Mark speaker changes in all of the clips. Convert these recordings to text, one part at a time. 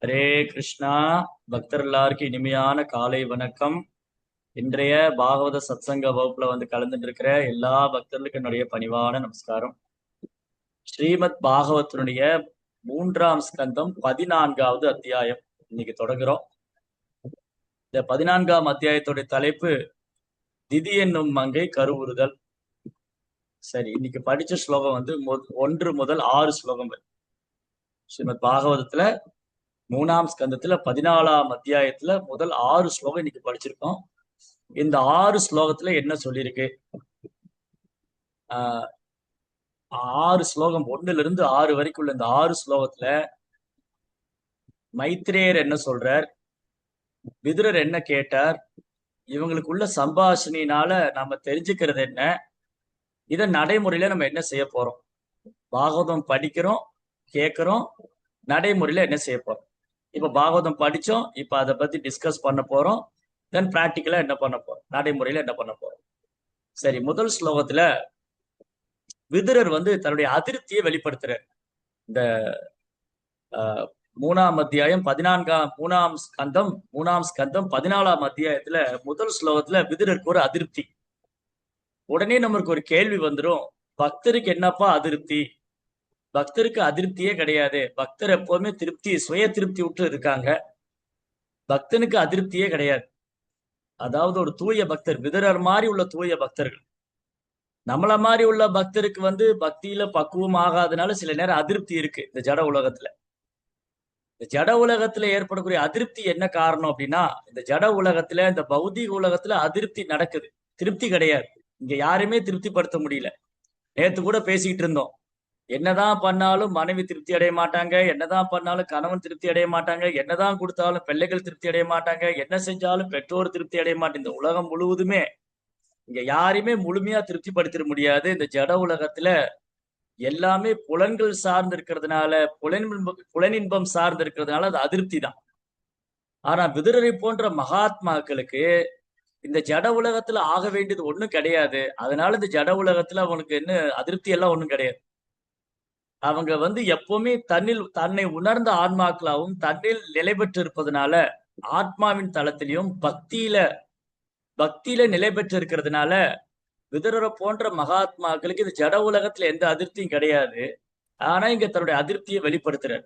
Speaker 1: ஹரே கிருஷ்ணா. பக்தர் எல்லாருக்கும் இனிமையான காலை வணக்கம். இன்றைய பாகவத சத்சங்க வகுப்புல கலந்துட்டு இருக்கிற எல்லா பக்தர்களுக்கும் என்னுடைய பணிவான நமஸ்காரம். ஸ்ரீமத் பாகவத்தினுடைய 3ஆம் ஸ்கந்தம் 14வது அத்தியாயம் இன்னைக்கு தொடங்குறோம். இந்த 14ஆம் அத்தியாயத்துடைய தலைப்பு திதி என்னும் மங்கை கருவுறுதல். சரி, இன்னைக்கு படிச்ச ஸ்லோகம் 1 முதல் 6 ஸ்லோகம் வரை. ஸ்ரீமத் பாகவதத்துல 3ஆம் ஸ்கந்தத்துல 14ஆம் அத்தியாயத்துல முதல் 6 ஸ்லோகம் இன்னைக்கு படிச்சிருக்கோம். இந்த 6 ஸ்லோகத்துல என்ன சொல்லியிருக்கு? ஆஹ் 6 ஸ்லோகம் 1ல இருந்து 6 வரைக்கும் உள்ள இந்த 6 ஸ்லோகத்துல மைத்ரேயர் என்ன சொல்றார், விதுரர் என்ன கேட்டார், இவங்களுக்குள்ள சம்பாஷணையினால நாம தெரிஞ்சுக்கிறது என்ன, இதை நடைமுறையில நம்ம என்ன செய்ய போறோம்? பாகவதம் படிக்கிறோம், கேட்கிறோம், நடைமுறையில என்ன செய்ய போறோம்? இப்ப பாகவதம் படிச்சோம், இப்ப அதை பத்தி டிஸ்கஸ் பண்ண போறோம். தென் பிராக்டிக்கலா என்ன பண்ண போறோம், நடைமுறையில என்ன பண்ண போறோம்? சரி, முதல் ஸ்லோகத்துல விதுரர் தன்னுடைய அதிருப்தியை வெளிப்படுத்துறார். இந்த ஆஹ் 3ஆம் அத்தியாயம் 3ஆம் ஸ்கந்தம் 14ஆம் அத்தியாயத்துல முதல் ஸ்லோகத்துல விதுரருக்கு ஒரு அதிருப்தி. உடனே நமக்கு ஒரு கேள்வி வந்துடும், பக்தருக்கு என்னப்பா அதிருப்தி? பக்தருக்கு அதிருப்தியே கிடையாது. பக்தர் எப்போதுமே திருப்தி, சுய திருப்தி விட்டு இருக்காங்க. பக்தனுக்கு அதிருப்தியே கிடையாது. அதாவது ஒரு தூய பக்தர், விதுரர் மாதிரி உள்ள தூய பக்தர்கள், நம்மள மாதிரி உள்ள பக்தருக்கு பக்தியில பக்குவம் ஆகாதனால சில நேரம் அதிருப்தி இருக்கு இந்த ஜட உலகத்துல. இந்த ஜட உலகத்துல ஏற்படக்கூடிய அதிருப்தி என்ன காரணம் அப்படின்னா, இந்த ஜட உலகத்துல, இந்த பௌதிக உலகத்துல அதிருப்தி நடக்குது, திருப்தி கிடையாது. இங்க யாருமே திருப்திப்படுத்த முடியல. நேத்து கூட பேசிக்கிட்டு இருந்தோம், என்னதான் பண்ணாலும் மனைவி திருப்தி அடைய மாட்டாங்க, என்னதான் பண்ணாலும் கணவன் திருப்தி அடைய மாட்டாங்க, என்னதான் கொடுத்தாலும் பிள்ளைகள் திருப்தி அடைய மாட்டாங்க, என்ன செஞ்சாலும் பெற்றோர் திருப்தி அடைய மாட்டாங்க. இந்த உலகம் முழுவதுமே இங்க யாரையுமே முழுமையா திருப்திப்படுத்திட முடியாது. இந்த ஜட உலகத்துல எல்லாமே புலன்கள் சார்ந்து இருக்கிறதுனால, புலனின்பம் சார்ந்து இருக்கிறதுனால அது அதிருப்தி தான். ஆனா விதுரரை போன்ற மகாத்மாக்களுக்கு இந்த ஜட உலகத்துல ஆக வேண்டியது ஒண்ணும் கிடையாது. அதனால இந்த ஜட உலகத்துல அவங்களுக்கு என்ன அதிருப்தி எல்லாம் ஒண்ணும் கிடையாது. அவங்க எப்பவுமே தன்னை உணர்ந்த ஆன்மாக்களாகவும் தன்னில் நிலை பெற்று இருப்பதனால, ஆத்மாவின் தளத்திலையும் பக்தியில நிலை பெற்று இருக்கிறதுனால, விதுரரை போன்ற மகாத்மாக்களுக்கு இந்த ஜட உலகத்துல எந்த அதிருப்தியும் கிடையாது. ஆனா இங்க தன்னுடைய அதிருப்தியை வெளிப்படுத்துறார்.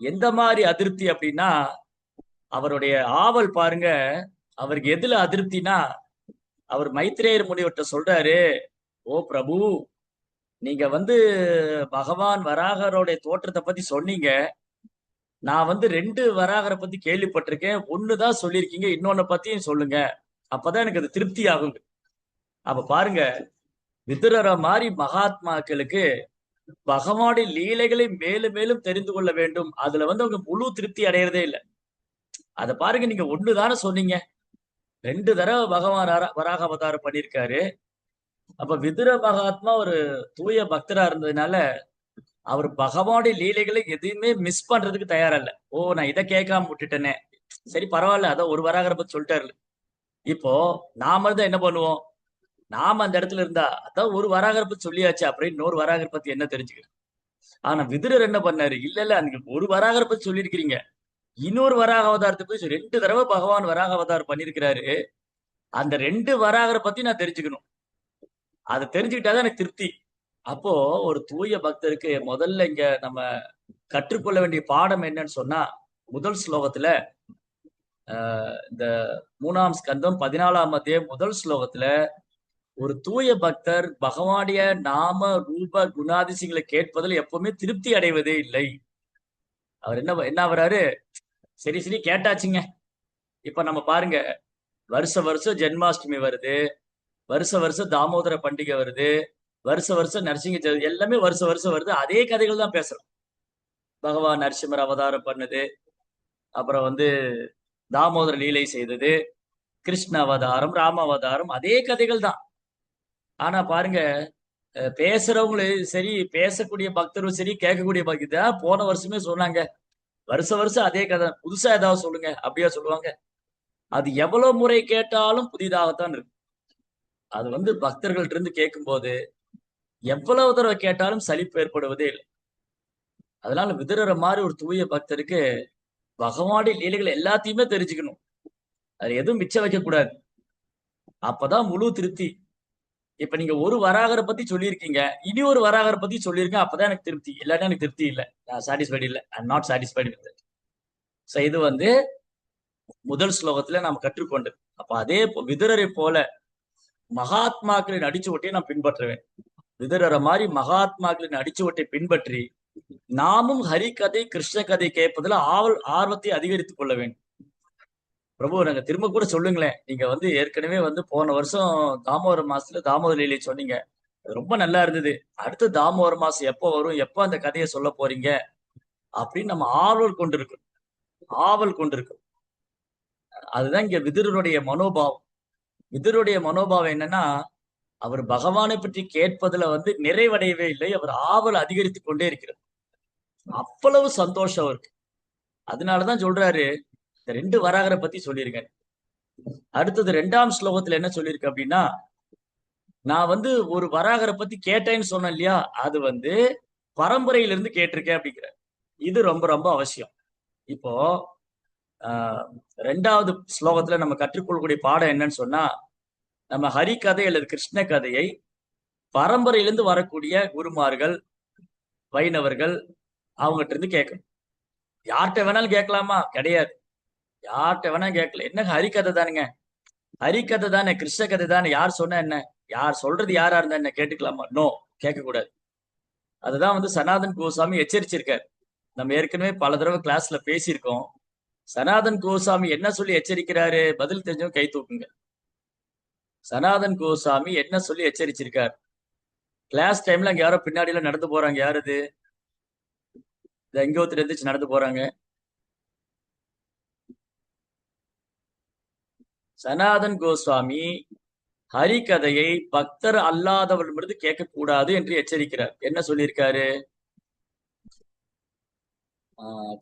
Speaker 1: எந்த மாதிரி அதிருப்தி அப்படின்னா, அவருடைய ஆவல் பாருங்க. அவருக்கு எதுல அதிருப்தினா, அவர் மைத்ரேயர் முனிவர்கிட்ட சொல்றாரு, ஓ பிரபு, நீங்க பகவான் வராகருடைய தோற்றத்தை பத்தி சொன்னீங்க. நான் 2 வராகரை பத்தி கேள்விப்பட்டிருக்கேன். ஒண்ணுதான் சொல்லியிருக்கீங்க, இன்னொன்னு பத்தியும் சொல்லுங்க, அப்பதான் எனக்கு அது திருப்தி ஆகும். அப்ப பாருங்க, விதுரர மாதிரி மகாத்மாக்களுக்கு பகவானுடைய லீலைகளை மேலும் மேலும் தெரிந்து கொள்ள வேண்டும். அதுல அவங்க முழு திருப்தி அடையறதே இல்லை. அதை பாருங்க, நீங்க ஒண்ணுதானே சொன்னீங்க, 2 தடவை பகவான் வராக அவதாரம் பண்ணியிருக்காரு. அப்ப விதுர மகாத்மா ஒரு தூய பக்தரா இருந்ததுனால அவர் பகவானுடைய லீலைகளை எதையுமே மிஸ் பண்றதுக்கு தயாரா இல்ல. ஓ, நான் இதை கேட்காம விட்டுட்டேனே, சரி பரவாயில்ல, அதான் ஒரு வராகரை பத்தி சொல்லிட்டாரு. இப்போ நாம தான் என்ன பண்ணுவோம், நாம அந்த இடத்துல இருந்தா அதான் ஒரு வராகரை பத்தி சொல்லியாச்சு, அப்படின்னு இன்னொரு வராகரை பத்தி என்ன தெரிஞ்சுக்கிறது? ஆனா விதுரர் என்ன பண்ணாரு, இல்ல இல்ல, நீங்க ஒரு வராகரை பத்தி சொல்லியிருக்கிறீங்க, இன்னொரு வராக அவதாரத்தை போய் 2 தடவை பகவான் வராக அவதாரம் பண்ணியிருக்கிறாரு, அந்த 2 வராகரை பத்தி நான் தெரிஞ்சுக்கணும், அதை தெரிஞ்சுக்கிட்டாதான் எனக்கு திருப்தி. அப்போ ஒரு தூய பக்தருக்கு முதல்ல இங்க நம்ம கற்றுக்கொள்ள வேண்டிய பாடம் என்னன்னு சொன்னா, முதல் ஸ்லோகத்துல இந்த 3ஆம் ஸ்கந்தம் 14ஆம் அத்தியாயம் முதல் ஸ்லோகத்துல ஒரு தூய பக்தர் பகவானுடைய நாம ரூப குணாதிசயங்களை கேட்பதில் எப்பவுமே திருப்தி அடைவதே இல்லை. அவர் என்ன என்ன வர்றாரு, சரி சரி கேட்டாச்சுங்க, இப்ப நம்ம பாருங்க, வருஷ வருஷம் ஜென்மாஷ்டமி வருது, வருஷ வருஷம் தாமோதர பண்டிகை வருது, வருஷ வருஷம் நரசிங்க சதுர்த்தி, எல்லாமே வருஷ வருஷம் வருது, அதே கதைகள் தான் பேசுறோம். பகவான் நரசிம்மர் அவதாரம் பண்ணது, அப்புறம் தாமோதர லீலை செய்தது, கிருஷ்ண அவதாரம், ராம அவதாரம், அதே கதைகள் தான். ஆனா பாருங்க, பேசுறவங்களும் சரி, பேசக்கூடிய பக்தரும் சரி, கேட்கக்கூடிய பக்தர் போன வருஷமே சொன்னாங்க, வருஷ வருஷம் அதே கதை, புதுசா ஏதாவது சொல்லுங்க அப்படியா சொல்லுவாங்க? அது எவ்வளவு முறை கேட்டாலும் புதிதாகத்தான் இருக்கு. அது பக்தர்கள்ட்ட இருந்து கேட்கும் போது எவ்வளவு தடவை கேட்டாலும் சலிப்பு ஏற்படுவதே இல்லை. அதனால விதுரர மாதிரி ஒரு தூய பக்தருக்கு பகவானுடைய லீலைகள் எல்லாத்தையுமே தெரிஞ்சுக்கணும். அது எதுவும் மிச்சம் வைக்க கூடாது. அப்பதான் முழு திருப்தி. இப்ப நீங்க ஒரு வராகரை பத்தி சொல்லியிருக்கீங்க, இனி ஒரு வராகரை பத்தி சொல்லியிருக்கேன், அப்பதான் எனக்கு திருப்தி. இல்லாட்டா எனக்கு திருப்தி இல்லை, சாட்டிஸ்ஃபைடு இல்லை. I am not satisfied with it. So இது வந்து முதல் ஸ்லோகத்துல நாம் கற்றுக்கொண்டது. அப்ப அதே விதுரரை போல மகாத்மாக்களின் அடிச்சுவட்டை நாம் பின்பற்றுவேன். விதுரரை மாதிரி மகாத்மாக்களின் அடிச்சுவட்டை பின்பற்றி நாமும் ஹரி கதை கிருஷ்ண கதை கேட்பதில் ஆர்வத்தை அதிகரித்துக் கொள்ள வேண்டும். பிரபு நாங்க திரும்ப கூட சொல்லுங்களேன். நீங்க வந்து ஏற்கனவே வந்து போன வருஷம் தாமோதர மாசத்துல தாமோதர லீலை சொன்னீங்க, அது ரொம்ப நல்லா இருந்தது. அடுத்து தாமோதர மாசம் எப்போ வரும், எப்போ அந்த கதையை சொல்ல போறீங்க அப்படின்னு நம்ம ஆவல் கொண்டிருக்கும். அதுதான் இங்க விதுரருடைய மனோபாவம். விதுரருடைய மனோபாவம் என்னன்னா, அவர் பகவானை பற்றி கேட்பதுல வந்து நிறைவடையவே இல்லை, அவர் ஆவல் அதிகரித்து கொண்டே இருக்கிறார். அவ்வளவு சந்தோஷம் அவருக்கு. அதனாலதான் சொல்றாரு, இந்த 2 வராகரை பத்தி சொல்லியிருக்கேன். அடுத்தது 2ஆம் ஸ்லோகத்துல என்ன சொல்லியிருக்கு அப்படின்னா, நான் வந்து ஒரு வராகரை பத்தி கேட்டேன்னு சொன்னேன் இல்லையா, அது வந்து பரம்பரையிலிருந்து கேட்டிருக்கேன் அப்படிங்கிற. இது ரொம்ப ரொம்ப அவசியம். இப்போ 2வது ஸ்லோகத்துல நம்ம கற்றுக்கொள்ளக்கூடிய பாடம் என்னன்னு சொன்னா, நம்ம ஹரி கதை அல்லது கிருஷ்ண கதையை பரம்பரையிலிருந்து வரக்கூடிய குருமார்கள், வைணவர்கள் அவங்ககிட்ட இருந்து கேட்கணும். யார்கிட்ட வேணாலும் கேட்கலாமா? கிடையாது. யார்கிட்ட வேணாலும் கேட்கல. என்ன ஹரிக்கதை தானுங்க, ஹரிக்கதை தானே, கிருஷ்ண கதை தானே, யார் சொன்ன என்ன, யார் சொல்றது யாரா இருந்தா என்ன, கேட்டுக்கலாமா? நோ, கேட்கக்கூடாது. அதுதான் வந்து சனாதன் கோசாமி எச்சரிச்சிருக்காரு. நம்ம ஏற்கனவே பல தடவை கிளாஸ்ல பேசியிருக்கோம். சனாதன் கோசாமி என்ன சொல்லி எச்சரிக்கிறாரு? பதில் தெரிஞ்சவங்க கை தூக்குங்க. சனாதன் கோசாமி என்ன சொல்லி எச்சரிச்சிருக்கார்? கிளாஸ் டைம்ல அங்க யாரோ பின்னாடி எல்லாம் நடந்து போறாங்க, யாரு இது? எங்க ஒருத்தர் எந்திரிச்சு நடந்து போறாங்க. சனாதன் கோஸ்வாமி ஹரிகதையை பக்தர் அல்லாதவர்களிடமிருந்து கேட்கக்கூடாது என்று எச்சரிக்கிறார். என்ன சொல்லியிருக்காரு?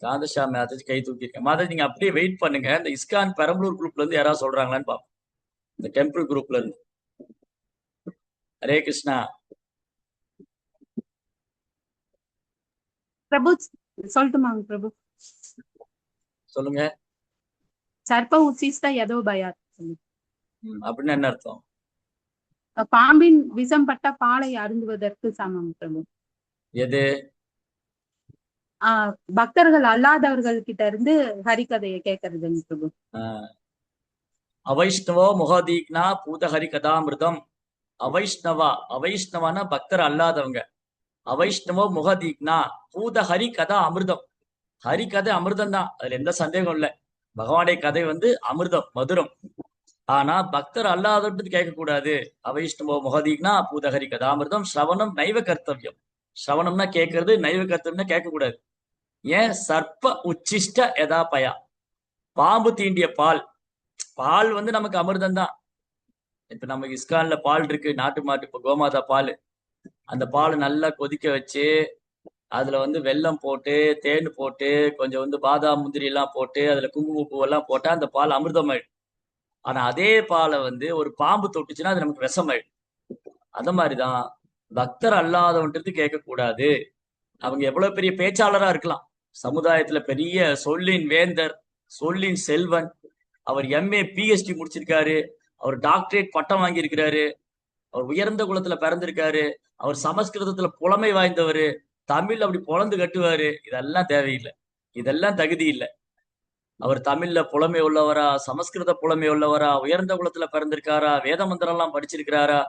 Speaker 1: காந்தசாமி மாதாஜி கை தூக்கியிருக்கேன். மாதாஜி நீங்க அப்படியே வெயிட் பண்ணுங்க, இந்த இஸ்கான் பெரம்பலூர் குரூப்ல இருந்து யாராவது சொல்றாங்களான்னு பாப்போம். இந்த டெம்பிள் குரூப்ல இருந்து. ஹரே கிருஷ்ணா.
Speaker 2: பிரபு சொல்லட்டுமாங்க பிரபு?
Speaker 1: சொல்லுங்க.
Speaker 2: சர்ப்ப உச்சிஷ்ட யதோ பயாத்
Speaker 1: அப்படின்னு என்ன அர்த்தம்?
Speaker 2: பாம்பின் விஷம் பட்ட பாலை அருந்துவதற்கு சமம் பிரபு.
Speaker 1: எது?
Speaker 2: பக்தர்கள் அல்லாதவர்கள் கிட்ட இருந்து ஹரிகதையை கேட்கறதுங்க பிரபு.
Speaker 1: அவைஷ்ணவோ முகதீக்னா பூத ஹரி கதாமிருதம். அவைஷ்ணவானா பக்தர் அல்லாதவங்க. அவைஷ்ணவோ முகதீக்னா பூத ஹரி கதா அமிர்தம். ஹரி கதை அமிர்தம் தான், அதுல எந்த சந்தேகம் இல்லை. பகவானுடைய கதை வந்து அமிர்தம், மதுரம். ஆனா பக்தர் அல்லாதது கேட்கக்கூடாது. அவைஷ்ணவோ முகதீக்னா பூதஹரி கதாமிர்தம் ஸ்ரவணம் நைவ கர்த்தவியம். ஸ்ரவணம்னா கேட்கறது, நைவ கர்த்தவியம்னா கேட்கக்கூடாது. ஏன்? சர்ப்ப உச்சிஷ்ட எதா பயா, பாம்பு தீண்டிய பால். பால் வந்து நமக்கு அமிர்தம் தான். இப்ப நமக்கு இஸ்கான்ல பால் இருக்கு, நாட்டு மாட்டு இப்ப கோமாதா பால். அந்த பால் நல்லா கொதிக்க வச்சு அதுல வந்து வெல்லம் போட்டு, தேன் போட்டு, கொஞ்சம் வந்து பாதாம் முந்திரி எல்லாம் போட்டு, அதுல குங்கும பூவெல்லாம் போட்டா அந்த பால் அமிர்தமாயிடும். ஆனா அதே பாலை வந்து ஒரு பாம்பு தொட்டுச்சுன்னா அது நமக்கு விஷமாயிடும். அந்த மாதிரிதான் பக்தர் அல்லாதவன்றது கேட்கக்கூடாது. அவங்க எவ்வளவு பெரிய பேச்சாளரா இருக்கலாம், சமுதாயத்துல பெரிய சொல்லின் வேந்தர், சொல்லின் செல்வன், அவர் எம்ஏ பிஹெச்டி முடிச்சிருக்காரு, அவர் டாக்டரேட் பட்டம் வாங்கியிருக்கிறாரு, அவர் உயர்ந்த குலத்துல பிறந்திருக்காரு, அவர் சமஸ்கிருதத்துல புலமை வாய்ந்தவர், தமிழ் அப்படி பொழந்து கட்டுவாரு. இதெல்லாம் தேவையில்லை, இதெல்லாம் தகுதி இல்லை. அவர் தமிழ்ல புலமை உள்ளவரா, சமஸ்கிருத புலமை உள்ளவரா, உயர்ந்த குலத்துல பிறந்திருக்காரா, வேத மந்திரம் எல்லாம் படிச்சிருக்கிறாரா,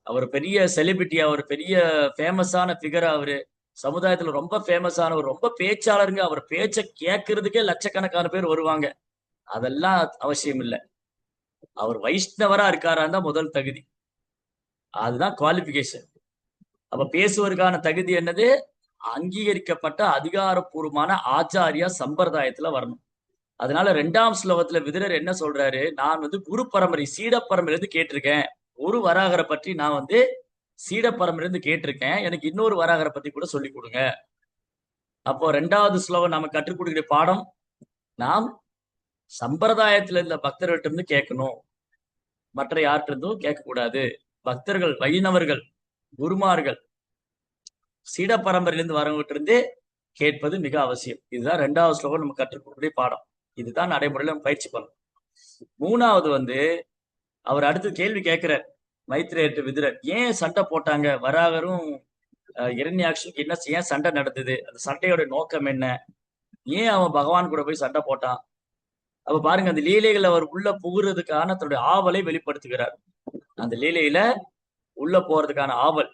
Speaker 1: அவர் பெரிய செலிபிரிட்டி, அவர் பெரிய ஃபேமஸான ஃபிகர், அவரு சமுதாயத்துல ரொம்ப ஃபேமஸானவர், ரொம்ப பேச்சாளருங்க, அவர் பேச்ச கேட்கறதுக்கே லட்சக்கணக்கான பேர் வருவாங்க. அதெல்லாம் அவசியம் இல்லை. அவர் வைஷ்ணவரா இருக்காரான் தான் முதல் தகுதி. அதுதான் குவாலிபிகேஷன். அப்ப பேசுவதற்கான தகுதி என்னது? அங்கீகரிக்கப்பட்ட அதிகாரப்பூர்வமான ஆச்சாரியா சம்பிரதாயத்துல வரணும். அதனால 2ஆம் ஸ்லோகத்துல விதுரர் என்ன சொல்றாரு? நான் வந்து குரு பரம்பரை சீட பரம்பரையிலிருந்து கேட்டிருக்கேன். ஒரு வராகரை பற்றி நான் வந்து சீட பரம்பரையிலிருந்து கேட்டிருக்கேன், எனக்கு இன்னொரு வராகரை பத்தி கூட சொல்லி கொடுங்க. அப்போ 2வது ஸ்லோகம் நாம கற்றுக் கொடுக்கிற பாடம், நாம் சம்பிரதாயத்துல இருந்த பக்தர்கள்ட்ட இருந்து கேட்கணும், மற்ற யார்கிட்ட இருந்தும் கேட்கக்கூடாது. பக்தர்கள், வைணவர்கள், குருமார்கள், சீட பரம்பரையிலிருந்து வரவங்கிட்ட இருந்து கேட்பது மிக அவசியம். இதுதான் 2வது ஸ்லோகம் நம்ம கற்றுக்கொள்ளக்கூடிய பாடம். இதுதான் நடைமுறையில நம்ம பயிற்சி பண்ணணும். 3வது வந்து அவர் அடுத்து கேள்வி கேட்கிறார் மைத்ரேயர்ட்ட விதுரர், ஏன் சண்டை போட்டாங்க வராகரும் இரண்யாக்ஷனுக்கு என்ன ஏன் சண்டை நடந்தது, அந்த சண்டையோட நோக்கம் என்ன, ஏன் அவன் பகவான் கூட போய் சண்டை போட்டான். அப்ப பாருங்க, அந்த லீலைகள் அவர் உள்ள புகுறதுக்கான தன்னுடைய ஆவலை வெளிப்படுத்துகிறார். அந்த லீலையில உள்ள போறதுக்கான ஆவல்.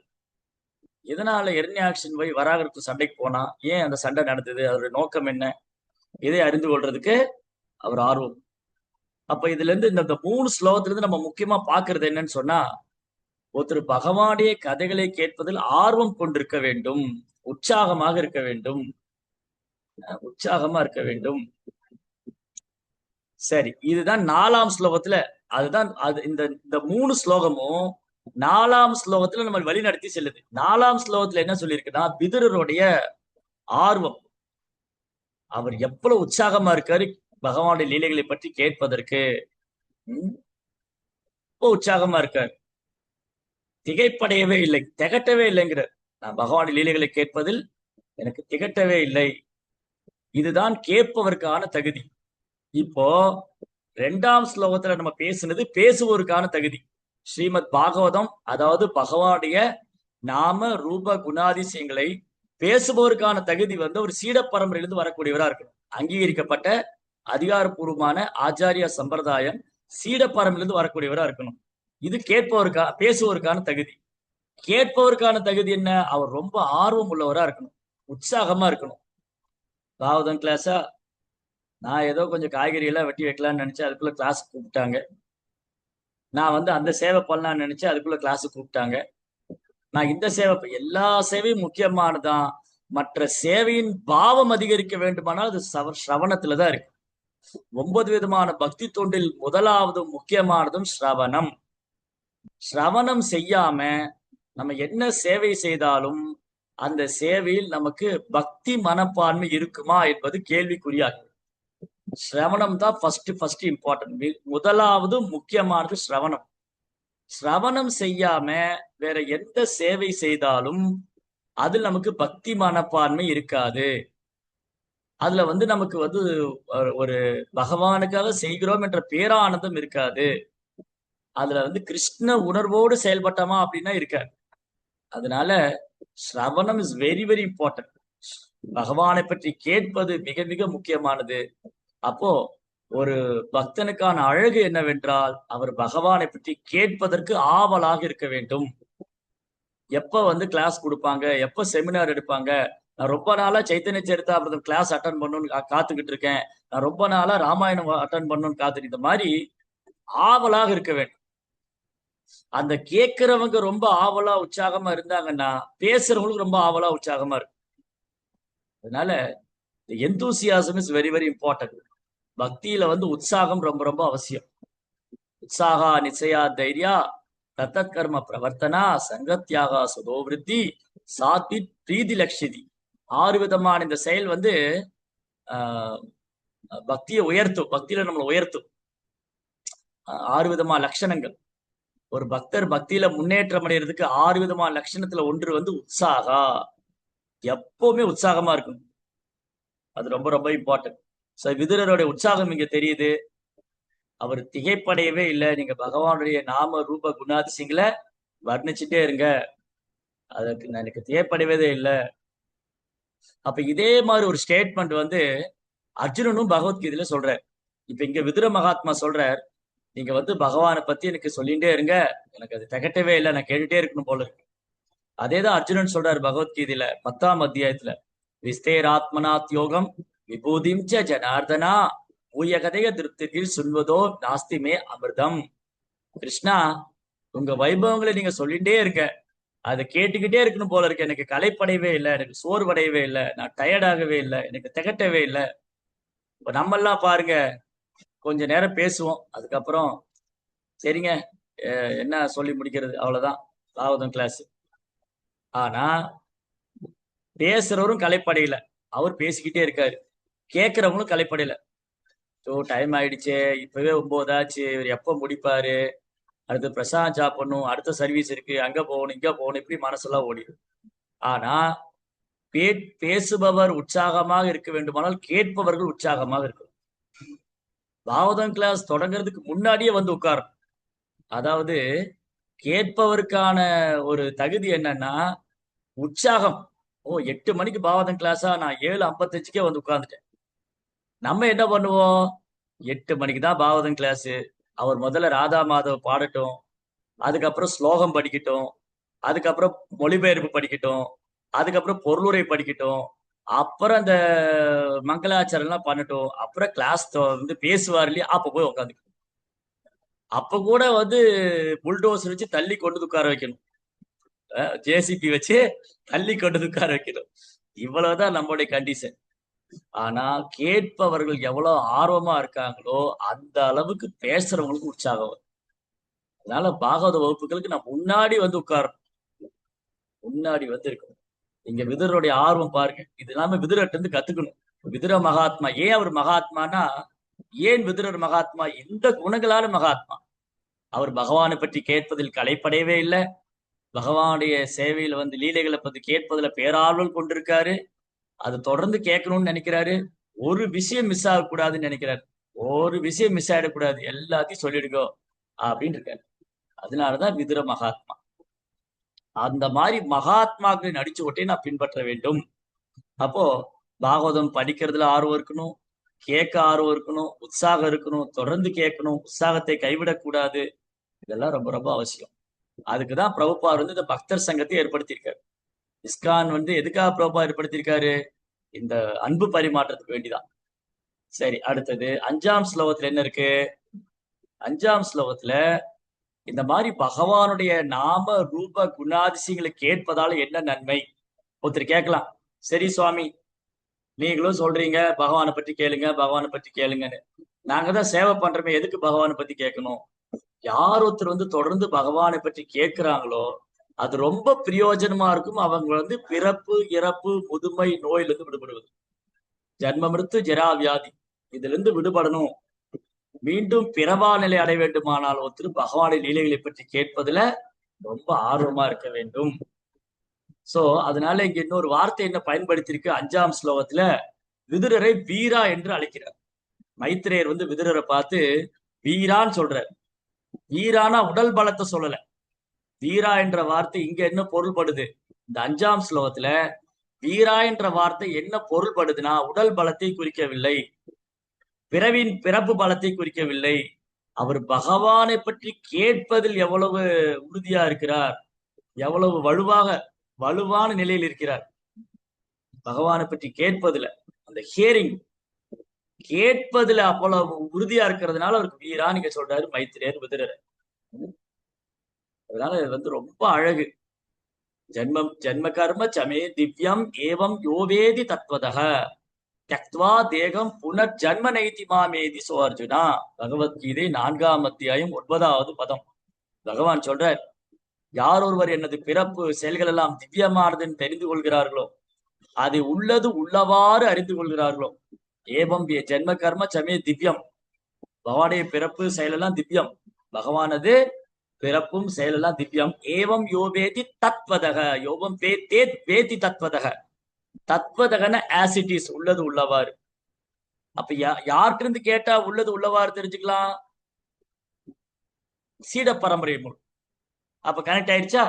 Speaker 1: எதனால இரண்யாக்ஷன் போய் வராகருக்கு சண்டைக்கு போனா, ஏன் அந்த சண்டை நடந்தது, அதோட நோக்கம் என்ன, இதை அறிந்து கொள்றதுக்கு அவர் ஆர்வம். அப்ப இதுல இருந்து இந்த 3 ஸ்லோகத்துல இருந்து நம்ம முக்கியமா பாக்குறது என்னன்னு சொன்னா, ஒருத்தர் பகவானுடைய கதைகளை கேட்பதில் ஆர்வம் கொண்டிருக்க வேண்டும், உற்சாகமாக இருக்க வேண்டும், உற்சாகமா இருக்க வேண்டும். சரி, இதுதான் 4ஆம் ஸ்லோகத்துல. அதுதான் அது இந்த 3 ஸ்லோகமும் 4ஆம் ஸ்லோகத்துல நம்ம வழி நடத்தி செல்லுது. 4ஆம் ஸ்லோகத்துல என்ன சொல்லியிருக்குன்னா, விதுரருடைய ஆர்வம், அவர் எவ்வளவு உற்சாகமா இருக்காரு பகவானுடைய லீலைகளை பற்றி கேட்பதற்கு. ரொம்ப உற்சாகமா இருக்காரு, திகைப்படையவே இல்லை, திகட்டவே இல்லைங்கிறார். நான் பகவானுடைய லீலைகளை கேட்பதில் எனக்கு திகட்டவே இல்லை. இதுதான் கேட்பவருக்கான தகுதி. இப்போ 2ஆம் ஸ்லோகத்துல நம்ம பேசுனது பேசுவோருக்கான தகுதி. ஸ்ரீமத் பாகவதம், அதாவது பகவானுடைய நாம ரூப குணாதிசயங்களை பேசுபவருக்கான தகுதி வந்து ஒரு சீட பரம்பரையிலிருந்து வரக்கூடியவரா இருக்கணும். அங்கீகரிக்கப்பட்ட அதிகாரப்பூர்வமான ஆச்சாரிய சம்பிரதாயம் சீட பரம்பரையிலிருந்து வரக்கூடியவரா இருக்கணும். இது பேசுவோருக்கான தகுதி. கேட்பவருக்கான தகுதி என்ன, அவர் ரொம்ப ஆர்வம் உள்ளவரா இருக்கணும், உற்சாகமா இருக்கணும். பாகவதம் கிளாஸா, நான் ஏதோ கொஞ்சம் காய்கறி எல்லாம் வெட்டி வைக்கலாம்னு நினைச்சேன், அதுக்குள்ள கிளாஸ் கூப்பிட்டாங்க. நான் வந்து அந்த சேவை பண்ணலாம்னு நினைச்சேன், அதுக்குள்ள கிளாஸ் கூப்பிட்டாங்க. நான் இந்த சேவை, எல்லா சேவையும் முக்கியமானதான். மற்ற சேவையின் பாவம் அதிகரிக்க வேண்டுமானால் அது ஸ்ரவணத்துலதான் இருக்கு. 9 விதமான பக்தி தொண்டில் முதலாவதும் முக்கியமானதும் ஸ்ரவணம். ஸ்ரவணம் செய்யாம நம்ம என்ன சேவை செய்தாலும் அந்த சேவையில் நமக்கு பக்தி மனப்பான்மை இருக்குமா என்பது கேள்விக்குறியாகும். ஸ்ரவணம் தான் ஃபர்ஸ்ட் இம்பார்ட்டன்ட். முதலாவது முக்கியமானது ஸ்ரவணம். ஸ்ரவணம் செய்யாம வேற எந்த சேவை செய்தாலும் அதில் நமக்கு பக்தி மனப்பான்மை இருக்காது. அதுல வந்து நமக்கு வந்து ஒரு பகவானுக்காக செய்கிறோம் என்ற பேரானந்தம் இருக்காது. அதுல வந்து கிருஷ்ண உணர்வோடு செயல்பட்டோமா அப்படின்னா இருக்காது. அதனால ஸ்ரவணம் இஸ் வெரி வெரி இம்பார்ட்டன்ட். பகவானை பற்றி கேட்பது மிக மிக முக்கியமானது. அப்போ ஒரு பக்தனுக்கான அழகு என்னவென்றால், அவர் பகவானை பற்றி கேட்பதற்கு ஆவலாக இருக்க வேண்டும். எப்ப வந்து கிளாஸ் கொடுப்பாங்க, எப்ப செமினார் எடுப்பாங்க, நான் ரொம்ப நாளா சைத்தன்ய சரிதாமிர்தம் கிளாஸ் அட்டன் பண்ணணும்னு காத்துக்கிட்டு இருக்கேன், நான் ரொம்ப நாளா ராமாயணம் அட்டன் பண்ணணும்னு காத்துட்டு, இந்த மாதிரி ஆவலாக இருக்க வேண்டும். அந்த கேட்கிறவங்க ரொம்ப ஆவலா உற்சாகமா இருந்தாங்கன்னா பேசுறவங்களுக்கு ரொம்ப ஆவலா உற்சாகமா இருக்கும். அதனால enthusiasm is very very important. பக்தியில வந்து உற்சாகம் ரொம்ப ரொம்ப அவசியம். உற்சாகா நிச்சயா தைரியா தத்தத் கர்ம பிரவர்த்தனா சங்கத்யாகா சுதோவிருத்தி சாத்வி பிரீதி லட்சிதி. 6 விதமான இந்த செயல் வந்து பக்தியை உயர்த்தும், பக்தியில நம்மளை உயர்த்தும். 6 விதமான லட்சணங்கள். ஒரு பக்தர் பக்தியில முன்னேற்றம் அடைகிறதுக்கு 6 விதமான லட்சணத்துல ஒன்று வந்து உற்சாகா. எப்பவுமே உற்சாகமா இருக்கும், அது ரொம்ப ரொம்ப இம்பார்ட்டன்ட். விதுரருடைய உற்சாகம் இங்க தெரியுது. அவர் திகைப்படையவே இல்லை. நீங்க பகவானுடைய நாம ரூப குணாதிசயங்களை வர்ணிச்சுட்டே இருங்க, அதுக்கு எனக்கு திகைப்படையவே இல்லை. அப்ப இதே மாதிரி ஒரு ஸ்டேட்மெண்ட் வந்து அர்ஜுனனும் பகவத்கீதையில சொல்றார். இப்ப இங்க விதுர மகாத்மா சொல்றார், நீங்க வந்து பகவானை பத்தி எனக்கு சொல்லிட்டே இருங்க, எனக்கு அது திகட்டவே இல்லை, நான் கேட்டுட்டே இருக்கணும் போல இருக்கு. அதேதான் அர்ஜுனன் சொல்றாரு பகவத்கீதையில 10ஆம் அத்தியாயத்துல, விஸ்தேராத்மனாத் யோகம் விபூதிம் ச ஜனார்தனா ஊயகதைய திருப்தியில் சொல்வதோ நாஸ்திமே அமிர்தம். கிருஷ்ணா, உங்க வைபவங்களை நீங்க சொல்லிட்டே இருக்க, அதை கேட்டுக்கிட்டே இருக்கணும் போல இருக்கு. எனக்கு களைப்படையவே இல்லை, எனக்கு சோர்வடையவே இல்லை, நான் டயர்டாகவே இல்லை, எனக்கு திகட்டவே இல்லை. இப்ப நம்ம எல்லாம் பாருங்க, கொஞ்ச நேரம் பேசுவோம், அதுக்கப்புறம் சரிங்க என்ன சொல்லி முடிக்கிறது, அவ்வளவுதான் பாகவதம் கிளாஸ். ஆனா பேசுறவரும் களைப்படையில, அவர் பேசிக்கிட்டே இருக்காரு, கேட்கிறவங்களும் களைப்படையில. டைம் ஆயிடுச்சு, இப்பவே 9 ஆச்சு, இவர் எப்ப முடிப்பாரு, அடுத்து பிரசாதம் சாப்பிடணும், அடுத்த சர்வீஸ் இருக்கு, அங்க போகணும் இங்க போகணும், இப்படி மனசெல்லாம் ஓடிடும். ஆனா பேசுபவர் உற்சாகமாக இருக்க வேண்டுமானால் கேட்பவர்கள் உற்சாகமாக இருக்கணும். பாகவதம் கிளாஸ் தொடங்குறதுக்கு முன்னாடியே வந்து உட்காரணும். அதாவது கேட்பவருக்கான ஒரு தகுதி என்னன்னா உற்சாகம். ஓ, 8 மணிக்கு பாகவதம் கிளாஸா, நான் 7:55க்கே வந்து உட்கார்ந்துட்டேன். நம்ம என்ன பண்ணுவோம்? 8 மணிக்கு தான் பாகவதம் கிளாஸ். அவர் முதல்ல ராதா மாதவ் பாடட்டும், அதுக்கப்புறம் ஸ்லோகம் படிக்கட்டும், அதுக்கப்புறம் மொழிபெயர்ப்பு படிக்கட்டும், அதுக்கப்புறம் பொருளுரை படிக்கட்டும், அப்புறம் அந்த மங்களாச்சாரம் எல்லாம் பண்ணட்டும், அப்புறம் கிளாஸ் வந்து பேசுவார் இல்லையா, அப்ப போய் உட்காந்துக்கணும். அப்ப கூட வந்து புல்டோசர் வச்சு தள்ளி கொண்டு உட்கார வைக்கணும். ஜேசிபி வச்சு தள்ளி கொண்டு உட்கார வைக்கணும். இவ்வளவுதான் நம்மளுடைய கண்டிஷன். ஆனா கேட்பவர்கள் எவ்வளவு ஆர்வமா இருக்காங்களோ அந்த அளவுக்கு பேசுறவங்களுக்கு உற்சாகம் வரும். அதனால பாகவத வகுப்புகளுக்கு நான் முன்னாடி வந்து உட்காரணும், முன்னாடி வந்து இருக்கணும். இங்க விதுரருடைய ஆர்வம் பாருங்க. இது எல்லாமே விதுரர்ட்ட இருந்து கத்துக்கணும். விதுர மகாத்மா ஏன் அவர் மகாத்மானா, ஏன் விதுரர் மகாத்மா? இந்த குணங்களால மகாத்மா. அவர் பகவானை பற்றி கேட்பதில் களைப்படையவே இல்லை. பகவானுடைய சேவையில வந்து லீலைகளை பத்தி கேட்பதுல பேரார்வம் கொண்டிருக்காரு. அது தொடர்ந்து கேட்கணும்னு நினைக்கிறாரு. ஒரு விஷயம் மிஸ் ஆகக்கூடாதுன்னு நினைக்கிறாரு. ஒரு விஷயம் மிஸ் ஆயிடக்கூடாது, எல்லாத்தையும் சொல்லிடுங்கோ அப்படின்னு இருக்காரு. அதனாலதான் விதுர மகாத்மா. அந்த மாதிரி மகாத்மாக்களை நடிச்சு ஒட்டே நான் பின்பற்ற வேண்டும். அப்போ பாகவதம் படிக்கிறதுல ஆர்வம் இருக்கணும், கேட்க ஆர்வம் இருக்கணும், உற்சாகம் இருக்கணும், தொடர்ந்து கேட்கணும், உற்சாகத்தை கைவிடக்கூடாது. இதெல்லாம் ரொம்ப ரொம்ப அவசியம். அதுக்குதான் பிரபுபார் வந்து இந்த பக்தர் சங்கத்தை ஏற்படுத்தியிருக்காரு. இஸ்கான் வந்து எதுக்காக பிரபுபார் ஏற்படுத்தியிருக்காரு? இந்த அன்பு பரிமாற்றத்துக்கு வேண்டிதான். சரி, அடுத்தது 5ஆம் ஸ்லோகத்துல என்ன இருக்கு? 5ஆம் ஸ்லோகத்துல இந்த மாதிரி பகவானுடைய நாம ரூப குணாதிசயங்களை கேட்பதால என்ன நன்மை? ஒருத்தர் கேட்கலாம், சரி சுவாமி, நீங்களும் சொல்றீங்க பகவானை பற்றி கேளுங்க, பகவானை பற்றி கேளுங்கன்னு. நாங்க தான் சேவை பண்றோமே, எதுக்கு பகவானை பத்தி கேட்கணும்? யார் ஒருத்தர் வந்து தொடர்ந்து பகவானை பற்றி கேட்கிறாங்களோ அது ரொம்ப பிரயோஜனமா இருக்கும். அவங்க வந்து பிறப்பு, இறப்பு, முதுமை, நோயிலிருந்து விடுபடுவது, ஜன்ம மிருத்து ஜரா வியாதி, இதுல இருந்து விடுபடணும். மீண்டும் பிறவா நிலை அடைய வேண்டுமானால் ஒருத்தர் பகவானுடைய லீலைகளை பற்றி கேட்பதுல ரொம்ப ஆர்வமா இருக்க வேண்டும். சோ அதனால இங்க இன்னொரு வார்த்தை என்ன பயன்படுத்தியிருக்கு 5ஆம் ஸ்லோகத்துல? விதுரரை வீரா என்று அழைக்கிறார். மைத்ரேயர் வந்து விதுரரை பார்த்து வீரான்னு சொல்றார். வீரானா உடல் பலத்தை சொல்லல. வீரா என்ற வார்த்தை இங்க என்ன பொருள்படுது? இந்த 5ஆம் ஸ்லோகத்துல வீரா என்ற வார்த்தை என்ன பொருள்படுதுன்னா, உடல் பலத்தை குறிக்கவில்லை, பிறப்பு பலத்தை குறிக்கவில்லை. அவர் பகவானை பற்றி கேட்பதில் எவ்வளவு உறுதியா இருக்கிறார், எவ்வளவு வலுவான நிலையில் இருக்கிறார். பகவானை பற்றி கேட்பதுல, அந்த ஹியரிங், கேட்பதுல அவ்வளவு உறுதியா இருக்கிறதுனால அவருக்கு வீரா நீங்க சொல்றாரு மைத்திரேயர் விதுரர். அதனால இது வந்து ரொம்ப அழகு. ஜன்ம கர்ம சமே திவ்யம் ஏவம் யோவேதி தத்வதக தக்த்வா தேகம் புனர் ஜன்ம நைதி மாமேதி சோ அர்ஜுனா. பகவத்கீதை 4ஆம் அத்தியாயம் 9வது பதம். பகவான் சொல்றார், யார் ஒருவர் எனது பிறப்பு செயல்கள் எல்லாம் திவ்யமானதுன்னு தெரிந்து கொள்கிறார்களோ, அதை உள்ளது உள்ளவாறு அறிந்து கொள்கிறார்களோ, ஏவம் ஜென்ம கர்ம சமே திவ்யம், பகவானுடைய பிறப்பு செயலெல்லாம் திவ்யம், பகவானது பிறப்பும் செயலெல்லாம் திவ்யம். ஏவம் யோவேதி தத்வதக, யோகம் வேதி தத்வதக, தத்வதகன ஆசிட்டிஸ், உள்ளது உள்ளவாறு. அப்ப யார்கிட்ட இருந்து கேட்டா உள்ளது உள்ளவாறு தெரிஞ்சுக்கலாம்? சீட பரம்பரை மூலம். அப்ப கனெக்ட் ஆயிடுச்சா?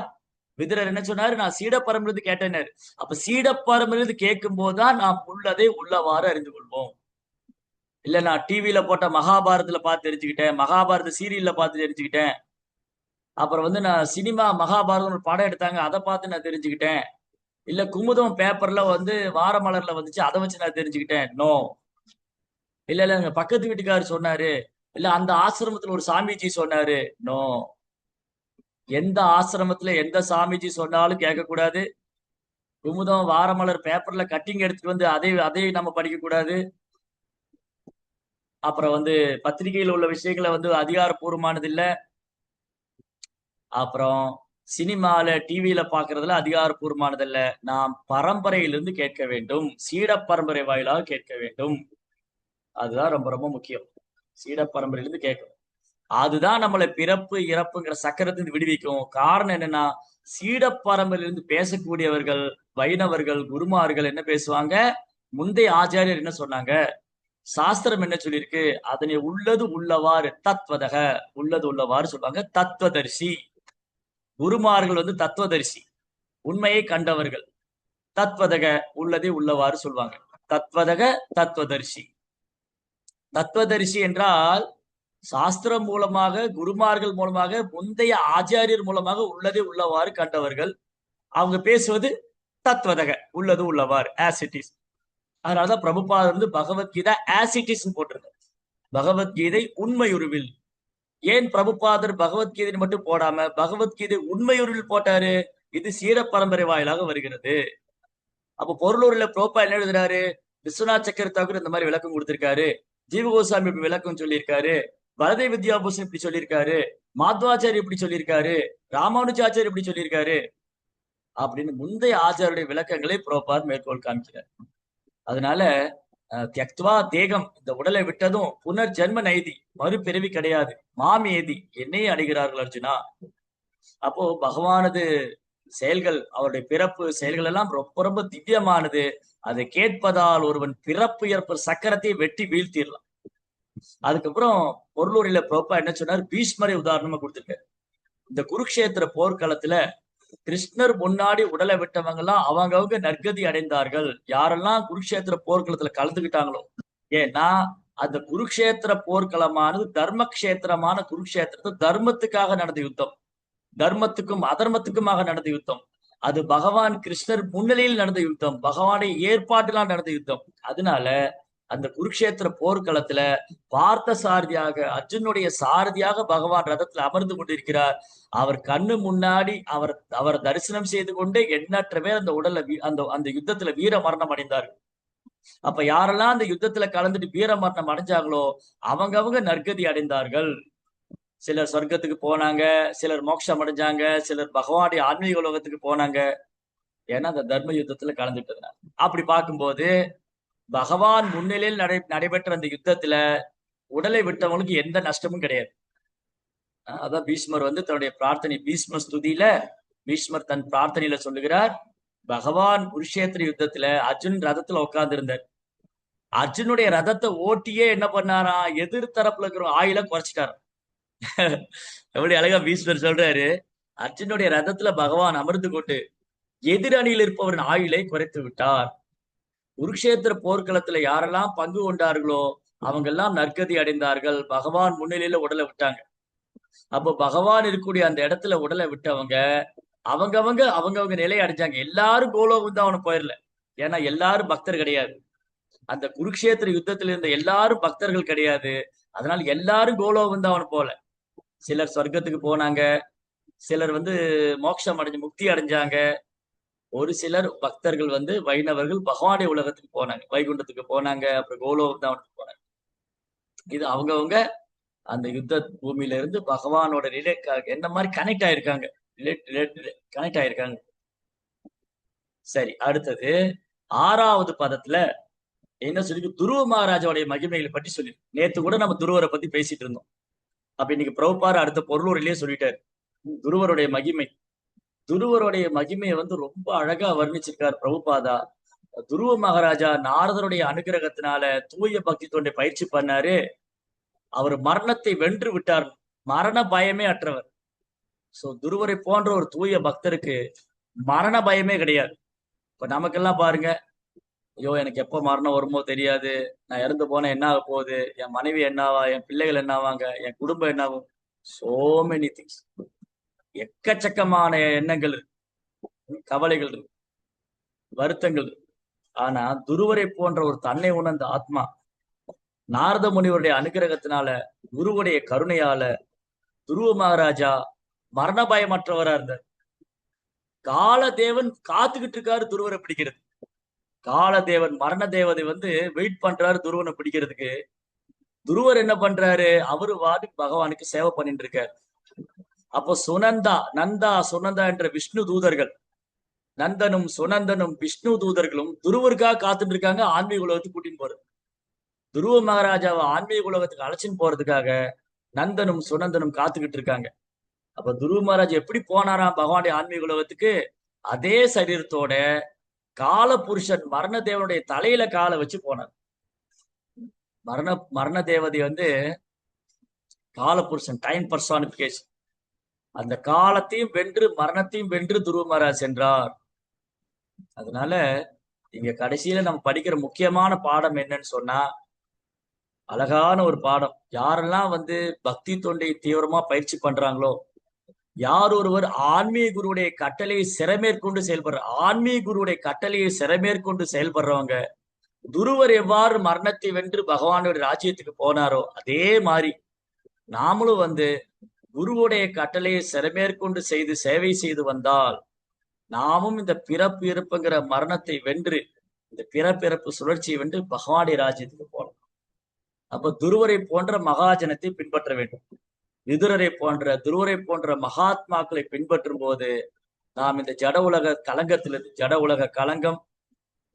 Speaker 1: விதுரர் என்ன சொன்னாரு? நான் சீட பரம்பரை கேட்டேன்னாரு. அப்ப சீட பரம்பரை கேட்கும் போதுதான் நாம் உள்ளதை உள்ளவாறு அறிந்து கொள்வோம். இல்ல நான் டிவியில போட்ட மகாபாரதத்துல பார்த்து தெரிஞ்சுக்கிட்டேன், மகாபாரத சீரியல்ல பார்த்து தெரிஞ்சுக்கிட்டேன், அப்புறம் வந்து நான் சினிமா மகாபாரதம் ஒரு படம் எடுத்தாங்க அதை பார்த்து நான் தெரிஞ்சுக்கிட்டேன், இல்ல குமுதம் பேப்பர்ல வந்து வாரமலர்ல வந்துச்சு அதை வச்சு நான் தெரிஞ்சுக்கிட்டேன். நோ. இல்ல எங்க பக்கத்து வீட்டுக்காரர் சொன்னாரு, இல்ல அந்த ஆசிரமத்துல ஒரு சாமிஜி சொன்னாரு. நோ. எந்த ஆசிரமத்துல எந்த சாமிஜி சொன்னாலும் கேட்கக்கூடாது. குமுதம் வாரமலர் பேப்பர்ல கட்டிங் எடுத்துட்டு வந்து அதை நம்ம படிக்க கூடாது. அப்புறம் வந்து பத்திரிகையில் உள்ள விஷயங்களை வந்து அதிகாரப்பூர்வமானது இல்ல. அப்புறம் சினிமால டிவியில பாக்குறதுல அதிகாரப்பூர்வமானது இல்ல. நாம் பரம்பரையிலிருந்து கேட்க வேண்டும், சீட பரம்பரை வாயிலாக கேட்க வேண்டும். அதுதான் ரொம்ப ரொம்ப முக்கியம். சீட பரம்பரையிலிருந்து கேட்கணும். அதுதான் நம்மளை பிறப்பு இறப்புங்கிற சக்கரத்திலிருந்து விடுவிக்கும். காரணம் என்னன்னா, சீட பரம்பரையிலிருந்து பேசக்கூடியவர்கள் வைணவர்கள் குருமார்கள் என்ன பேசுவாங்க, முந்தைய ஆச்சாரியர் என்ன சொன்னாங்க, சாஸ்திரம் என்ன சொல்லியிருக்கு, அதனை உள்ளது உள்ளவாறு தத்வதக, உள்ளது உள்ளவாறு சொல்லுவாங்க. தத்துவதரிசி குருமார்கள் வந்து தத்துவதரிசி, உண்மையை கண்டவர்கள். தத்வதக உள்ளதை உள்ளவாறு சொல்லுவாங்க. தத்வதக தத்துவதரிசி. தத்துவதரிசி என்றால் சாஸ்திரம் மூலமாக குருமார்கள் மூலமாக முந்தைய ஆச்சாரியர் மூலமாக உள்ளதை உள்ளவாறு கண்டவர்கள். அவங்க பேசுவது தத்வதக, உள்ளது உள்ளவாறு, ஆஸ் இட் இஸ். அதனாலதான் பிரபுபாதர் வந்து பகவத்கீதா ஆஸ் இட் இஸ் போட்டிருக்காரு. பகவத்கீதை உண்மையுருவில். ஏன் பிரபுபாதர் பகவத்கீதை மட்டும் போடாம பகவத்கீதை உண்மையுருவில் போட்டாரு? இது சீர பரம்பரை வாயிலாக வருகிறது. அப்போ பொருளூர்ல புரோப்பா என்ன எழுதுறாரு, விஸ்வநாத் சக்கரத்தாக்கூர் இந்த மாதிரி விளக்கம் கொடுத்திருக்காரு, ஜீவகோசாமி இப்படி விளக்கம் சொல்லியிருக்காரு, பரதே வித்யாபூஷன் இப்படி சொல்லியிருக்காரு, மாத்வாச்சாரி இப்படி சொல்லியிருக்காரு, ராமானுஜாச்சாரி இப்படி சொல்லியிருக்காரு அப்படின்னு முந்தைய ஆச்சாரியுடைய விளக்கங்களை புரோபார் மேற்கோள் காமிக்கிறார். அதனால தியக்துவா தேகம், இந்த உடலை விட்டதும் புனர் ஜென்ம நைதி, மறுபிறவி கிடையாது, மாமேதி, என்னையே அடைகிறார்கள் அர்ஜுனா. அப்போ பகவானது செயல்கள், அவருடைய பிறப்பு செயல்கள் எல்லாம் ரொம்ப ரொம்ப திவ்யமானது. அதை கேட்பதால் ஒருவன் பிறப்பு இறப்பு சக்கரத்தை வெட்டி வீழ்த்திடலாம். அதுக்கப்புறம் பொருளூரில புரோப்பா என்ன சொன்னார், பீஷ்மரை உதாரணமா கொடுத்திருக்காரு. இந்த குருக்ஷேத்திர போர்க்களத்துல கிருஷ்ணர் முன்னாடி உடலை விட்டவங்க எல்லாம் அவங்கவுங்க நற்கதி அடைந்தார்கள். யாரெல்லாம் குருக்ஷேத்திர போர்க்களத்துல கலந்துக்கிட்டாங்களோ. ஏன்னா அந்த குருக்ஷேத்திர போர்க்களமானது தர்மக்ஷேத்திரமான குருக்ஷேத்திரத்தை தர்மத்துக்காக நடந்த யுத்தம், தர்மத்துக்கும் அதர்மத்துக்குமாக நடந்த யுத்தம். அது பகவான் கிருஷ்ணர் முன்னிலையில் நடந்த யுத்தம், பகவானுடைய ஏற்பாட்டிலாம் நடந்த யுத்தம். அதனால அந்த குருக்ஷேத்திர போர்க்களத்துல பார்த்த சாரதியாக, அர்ஜுனுடைய சாரதியாக பகவான் ரதத்துல அமர்ந்து கொண்டிருக்கிறார். அவர் கண்ணு முன்னாடி அவர் தரிசனம் செய்து கொண்டு எண்ணற்ற பேர் அந்த உடல்ல அந்த அந்த யுத்தத்துல வீர மரணம் அடைந்தார்கள். அப்ப யாரெல்லாம் அந்த யுத்தத்துல கலந்துட்டு வீர மரணம் அடைஞ்சாங்களோ அவங்கவங்க நற்கதி அடைந்தார்கள். சிலர் சொர்க்கத்துக்கு போனாங்க, சிலர் மோட்சம் அடைஞ்சாங்க, சிலர் பகவானுடைய ஆன்மீக உலகத்துக்கு போனாங்க. ஏன்னா அந்த தர்ம யுத்தத்துல கலந்துட்டதுனால. அப்படி பார்க்கும்போது பகவான் முன்னிலையில் நடைபெற்ற அந்த யுத்தத்துல உடலை விட்டவங்களுக்கு எந்த நஷ்டமும் கிடையாது. அதான் பீஷ்மர் வந்து தன்னுடைய பிரார்த்தனை, பீஷ்ம ஸ்துதியில பீஷ்மர் தன் பிரார்த்தனையில சொல்லுகிறார், பகவான் குருஷேத்திர யுத்தத்துல அர்ஜுன் ரதத்துல உட்கார்ந்து இருந்தார். அர்ஜுனுடைய ரதத்தை ஓட்டியே என்ன பண்ணாரா, எதிர் தரப்புல இருக்கிற ஆயில குறைச்சிட்டாரு. எப்படி அழகா பீஷ்மர் சொல்றாரு, அர்ஜுனுடைய ரதத்துல பகவான் அமர்ந்து கொண்டு எதிர் அணியில் இருப்பவரின் ஆயுளை குறைத்து விட்டார். குருக்ஷேத்திர போர்க்களத்துல யாரெல்லாம் பங்கு கொண்டார்களோ அவங்க எல்லாம் நற்கதி அடைந்தார்கள், பகவான் முன்னிலையில உடலை விட்டாங்க. அப்போ பகவான் இருக்கக்கூடிய அந்த இடத்துல உடலை விட்டவங்க அவங்கவங்க நிலையை அடைஞ்சாங்க. எல்லாரும் கோலோகம் தான் அவனுக்கு போயிடல, ஏன்னா எல்லாரும் பக்தர் கிடையாது. அந்த குருக்ஷேத்திர யுத்தத்துல இருந்த எல்லாரும் பக்தர்கள் கிடையாது. அதனால எல்லாரும் கோலோகம் தான் அவனு போல. சிலர் சொர்க்கத்துக்கு போனாங்க, சிலர் வந்து மோட்சம் அடைஞ்சு முக்தி அடைஞ்சாங்க. ஒரு சிலர் பக்தர்கள் வந்து வைணவர்கள் பகவானுடைய உலகத்துக்கு போனாங்க, வைகுண்டத்துக்கு போனாங்க, அப்புறம் கோலோகம் தான் போனாங்க. இது அவங்கவுங்க அந்த யுத்த பூமியில இருந்து பகவானோட என்ன மாதிரி கனெக்ட் ஆயிருக்காங்க, கனெக்ட் ஆயிருக்காங்க. சரி, அடுத்தது 6வது பதத்துல என்ன சொல்லி, துருவ மகாராஜாவுடைய மகிமைகளை பற்றி சொல்லி, நேத்து கூட நம்ம துருவரை பத்தி பேசிட்டு இருந்தோம். அப்ப இன்னைக்கு பிரபுபார் அடுத்த பொருளூரிலேயே சொல்லிட்டாரு துருவருடைய மகிமை. துருவருடைய மகிமையை வந்து ரொம்ப அழகா வர்ணிச்சிருக்கார் பிரபுபாதா. துருவ மகாராஜா நாரதருடைய அனுகிரகத்தினால தூய பக்தி தொண்டை பயிற்சி பண்ணாரு. அவர் மரணத்தை வென்று விட்டார், மரண பயமே அற்றவர். சோ துருவரை போன்ற ஒரு தூய பக்தருக்கு மரண பயமே கிடையாது. இப்ப நமக்கெல்லாம் பாருங்க, ஐயோ எனக்கு எப்போ மரணம் வருமோ தெரியாது, நான் இறந்து போனா என்ன ஆக போகுது, என் மனைவி என்னாவா, என் பிள்ளைகள் என்னாவாங்க, என் குடும்பம் என்னாகும், சோ மெனி திங்ஸ், எக்கச்சக்கமான எண்ணங்கள் இருக்கு, கவலைகள் இருக்கு, வருத்தங்கள் இருக்கு. ஆனா துருவரை போன்ற ஒரு தன்னை உணர்ந்த ஆத்மா நாரத முனிவருடைய அனுகிரகத்தினால, குருவுடைய கருணையால துருவ மகாராஜா மரண பயமற்றவரா இருந்தார். காலதேவன் காத்துக்கிட்டு இருக்காரு துருவரை பிடிக்கிறது. காலதேவன் மரண தேவதை வந்து வெயிட் பண்றாரு துருவனை பிடிக்கிறதுக்கு. துருவர் என்ன பண்றாரு, அவரு வாடி பகவானுக்கு சேவை பண்ணிட்டு இருக்காரு. அப்போ நந்தா சுனந்தா என்ற விஷ்ணு தூதர்கள், நந்தனும் சுனந்தனும் விஷ்ணு தூதர்களும் துருவருக்காக காத்துட்டு இருக்காங்க, ஆன்மீக உலகத்துக்கு கூட்டின்னு போறது. துருவ மகாராஜாவை ஆன்மீக உலகத்துக்கு அழைச்சின்னு போறதுக்காக நந்தனும் சுனந்தனும் காத்துக்கிட்டு இருக்காங்க. அப்ப துருவ மகாராஜா எப்படி போனாராம் பகவானுடைய ஆன்மீக உலகத்துக்கு, அதே சரீரத்தோட கால புருஷன் மரண தேவனுடைய தலையில காலை வச்சு போனார். மரண தேவதை வந்து கால புருஷன், டைம் பர்சானிபிகேஷன். அந்த காலத்தையும் வென்று மரணத்தையும் வென்று துருவ மகாராஜ் சென்றார். அதனால இங்க கடைசியில நம்ம படிக்கிற முக்கியமான பாடம் என்னன்னு சொன்னா, அழகான ஒரு பாடம். யாரெல்லாம் வந்து பக்தி தொண்டை தீவிரமா பயிற்சி பண்றாங்களோ, யார் ஒருவர் ஆன்மீக குருவுடைய கட்டளையை சிறமேற்கொண்டு ஆன்மீக குருவுடைய கட்டளையை சிறமேற்கொண்டு செயல்படுறவங்க, துருவர் எவ்வாறு மரணத்தை வென்று பகவானுடைய ராஜ்யத்துக்கு போனாரோ அதே மாதிரி நாமளும் வந்து குருவுடைய கட்டளையை சிறமேற்கொண்டு செய்து சேவை செய்து வந்தால் நாமும் இந்த பிறப்பு இறப்புங்கிற மரணத்தை வென்று, இந்த பிறப்பிறப்பு சுழற்சியை வென்று பகவானுடைய ராஜ்யத்துக்கு போகலாம். அப்ப துருவரை போன்ற மகாஜனத்தை பின்பற்ற வேண்டும். துருவரை போன்ற மகாத்மாக்களை பின்பற்றும் போது நாம் இந்த ஜட உலக கலங்கத்திலிருந்து, ஜட உலக கலங்கம்,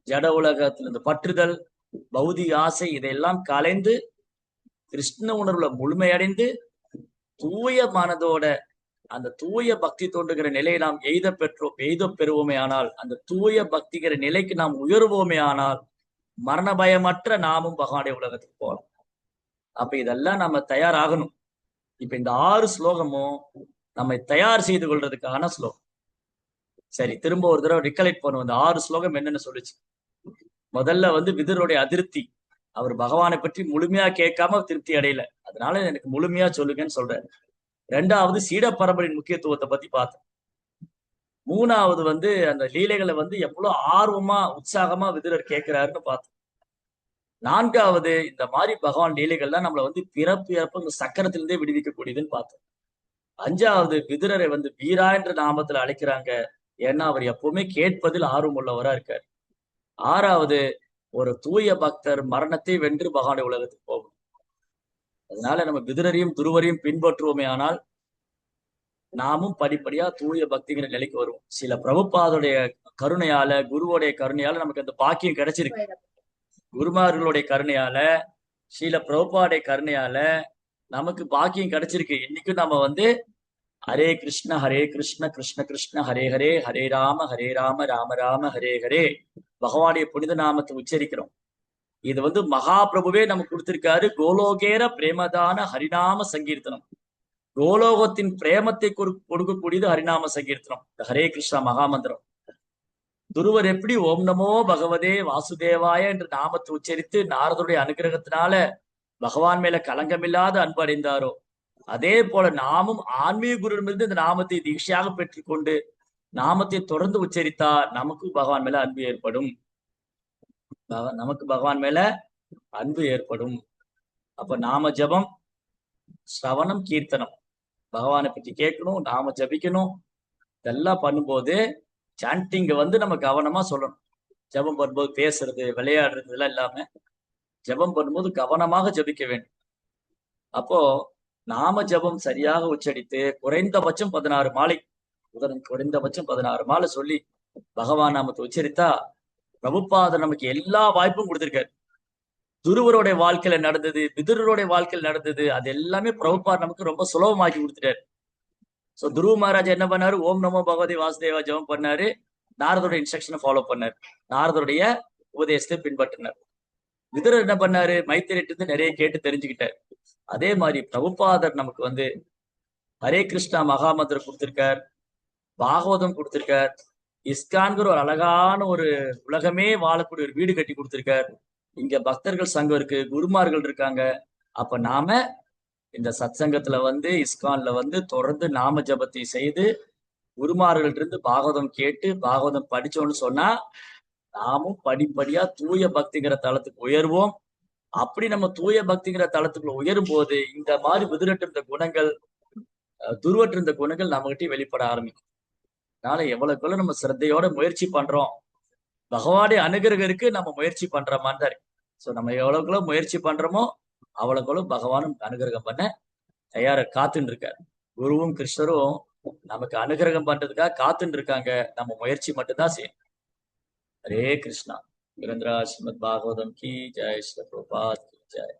Speaker 1: ஜட உலகத்திலிருந்து பற்றுதல், பௌதிக ஆசை, இதையெல்லாம் கலைந்து கிருஷ்ண உணர்வுல முழுமையடைந்து தூய மனதோட அந்த தூய பக்தி தோன்றுகிற நிலையை நாம் எய்த பெறுவோமே ஆனால், அந்த தூய பக்திகிற நிலைக்கு நாம் உயர்வோமே ஆனால், மரண பயமற்ற நாமும் பகவானுடைய உலகத்துக்கு போகலாம். அப்ப இதெல்லாம் நம்ம தயாராகணும். இப்ப இந்த 6 ஸ்லோகமும் நம்மை தயார் செய்து கொள்றதுக்கான ஸ்லோகம். சரி, திரும்ப ஒரு தடவை ரிகலெக்ட் பண்ணுவோம். இந்த 6 ஸ்லோகம் என்னன்னு சொல்லிச்சு. முதல்ல வந்து விதுரருடைய அதிருப்தி, அவர் பகவானை பற்றி முழுமையா கேட்காம திருப்தி அடையல, அதனால எனக்கு முழுமையா சொல்லுங்கன்னு சொல்றாரு. 2வது சீட பரம்பரையின் முக்கியத்துவத்தை பத்தி பார்த்தோம். 3வது வந்து அந்த லீலைகளை வந்து எவ்வளவு ஆர்வமா உற்சாகமா விதுரர் கேட்கிறாருன்னு பார்த்தோம். 4வது இந்த மாதிரி பகவான் லீலைகள்லாம் நம்மளை வந்து பிறப்பு இறப்பு இந்த சக்கரத்திலிருந்தே விடுவிக்கக்கூடியதுன்னு பார்த்தோம். 5வது விதுரரை வந்து வீரா என்ற நாமத்துல அழைக்கிறாங்க, ஏன்னா அவர் எப்பவுமே கேட்பதில் ஆர்வம் உள்ளவரா இருக்காரு. 6வது ஒரு தூய பக்தர் மரணத்தை வென்று பகவானுடைய உலகத்துக்கு போகும். அதனால நம்ம விதுரரையும் துருவரையும் பின்பற்றுவோமே ஆனால் நாமும் படிப்படியா தூய பக்திங்கிற நிலைக்கு வருவோம். சில பிரபுபாதுடைய கருணையால, குருவோடைய கருணையால நமக்கு அந்த பாக்கியம் கிடைச்சிருக்கு. குருமார்களுடைய கருணையால, ஸ்ரீல பிரபுபாடைய கருணையால நமக்கு பாக்கியம் கிடைச்சிருக்கு. இன்னைக்கும் நம்ம வந்து ஹரே கிருஷ்ண கிருஷ்ண கிருஷ்ண ஹரே ஹரே, ஹரே ராம ராம ராம ஹரே ஹரே பகவானுடைய புனித நாமத்தை உச்சரிக்கிறோம். இது வந்து மகாபிரபுவே நமக்கு கொடுத்திருக்காரு. கோலோகேர பிரேமதான ஹரிநாம சங்கீர்த்தனம். கோலோகத்தின் பிரேமத்தை கொடுக்கக்கூடியது ஹரிநாம சங்கீர்த்தனம், ஹரே கிருஷ்ணா மகாமந்திரம். துருவர் எப்படி ஓம் நமோ பகவதே வாசுதேவாய என்று நாமத்தை உச்சரித்து நாரதுடைய அனுகிரகத்தினால பகவான் மேல கலங்கமில்லாத அன்பு அடைந்தாரோ, அதே போல நாமும் ஆன்மீக குருவிலிருந்து இந்த நாமத்தை தீட்சையாக பெற்றுக்கொண்டு நாமத்தை தொடர்ந்து உச்சரித்தா நமக்கு பகவான் மேல அன்பு ஏற்படும். அப்ப நாம ஜபம், ஸ்ரவணம், கீர்த்தனம், பகவானை பற்றி கேட்கணும், நாம ஜபிக்கணும். இதெல்லாம் பண்ணும்போது சாண்டிங்க வந்து நம்ம கவனமா சொல்லணும். ஜபம் பண்ணும்போது பேசுறது, விளையாடுறது இதெல்லாம் இல்லாம ஜபம் பண்ணும்போது கவனமாக ஜபிக்க வேண்டும். அப்போ நாம ஜபம் சரியாக உச்சரித்து குறைந்தபட்சம் 16 மாலை, குறைந்தபட்சம் 16 மாலை சொல்லி பகவான் நாமத்தை உச்சரித்தா பிரபுபாதர் நமக்கு எல்லா வாய்ப்பும் கொடுத்திருக்காரு. துருவருடைய வாழ்க்கையில நடந்தது, விதுரருடைய வாழ்க்கையில் நடந்தது, அது எல்லாமே பிரபுபாதர் நமக்கு ரொம்ப சுலபமாக்கி கொடுத்துட்டாரு. சோ துருவ மகாராஜா என்ன பண்ணாரு? ஓம் நமோ பகவதி வாசுதேவா ஜபம் பண்ணாரு. நாரதோட இன்ஸ்ட்ரக்ஷனை ஃபாலோ பண்ணாரு, நாரதருடைய உபதேசத்தை பின்பற்றினார். விதுரர் என்ன பண்ணாரு? மைத்திரிட்டு இருந்து நிறைய கேட்டு தெரிஞ்சுக்கிட்டார். அதே மாதிரி பிரபுபாதர் நமக்கு வந்து ஹரே கிருஷ்ணா மகாமந்திரம் கொடுத்திருக்கார், பாகவதம் கொடுத்திருக்கார், இஸ்கான்கிற ஒரு அழகான ஒரு உலகமே வாழக்கூடிய ஒரு வீடு கட்டி கொடுத்திருக்கார். இங்க பக்தர்கள் சங்கம் இருக்கு, குருமார்கள் இருக்காங்க. அப்ப நாம இந்த சத் சங்கத்துல வந்து இஸ்கான்ல வந்து தொடர்ந்து நாம ஜபத்தை செய்து குருமார்கள்ட்ட இருந்து பாகவதம் கேட்டு பாகவதம் படிச்சோம்னு சொன்னா நாமும் படிப்படியா தூய பக்திங்கிற தளத்துக்கு உயர்வோம். அப்படி நம்ம தூய பக்திங்கிற தளத்துக்குள்ள உயரும் போது இந்த மாதிரி விதுரட்டிருந்த குணங்கள், துருவற்றிருந்த குணங்கள் நம்மகிட்ட வெளிப்பட ஆரம்பிக்கும். அதனால எவ்வளவுக்குள்ள நம்ம சிரத்தையோட முயற்சி பண்றோம், பகவானுடைய அனுகிரகருக்கு நம்ம முயற்சி பண்ற மாதிரி தான் இருக்கு. சோ நம்ம எவ்வளவுக்குள்ள முயற்சி பண்றோமோ அவ்வளவுக்குள்ள பகவானும் அனுகிரகம் பண்ண தயார காத்துன்னு இருக்காரு. குருவும் கிருஷ்ணரும் நமக்கு அனுகிரகம் பண்றதுக்காக காத்துன்னு இருக்காங்க. நம்ம முயற்சி மட்டும்தான் செய்யணும். हरे कृष्णा। वीरेंद्र श्रीमद् भागवतम की जय, श्री प्रभुपाद की जय।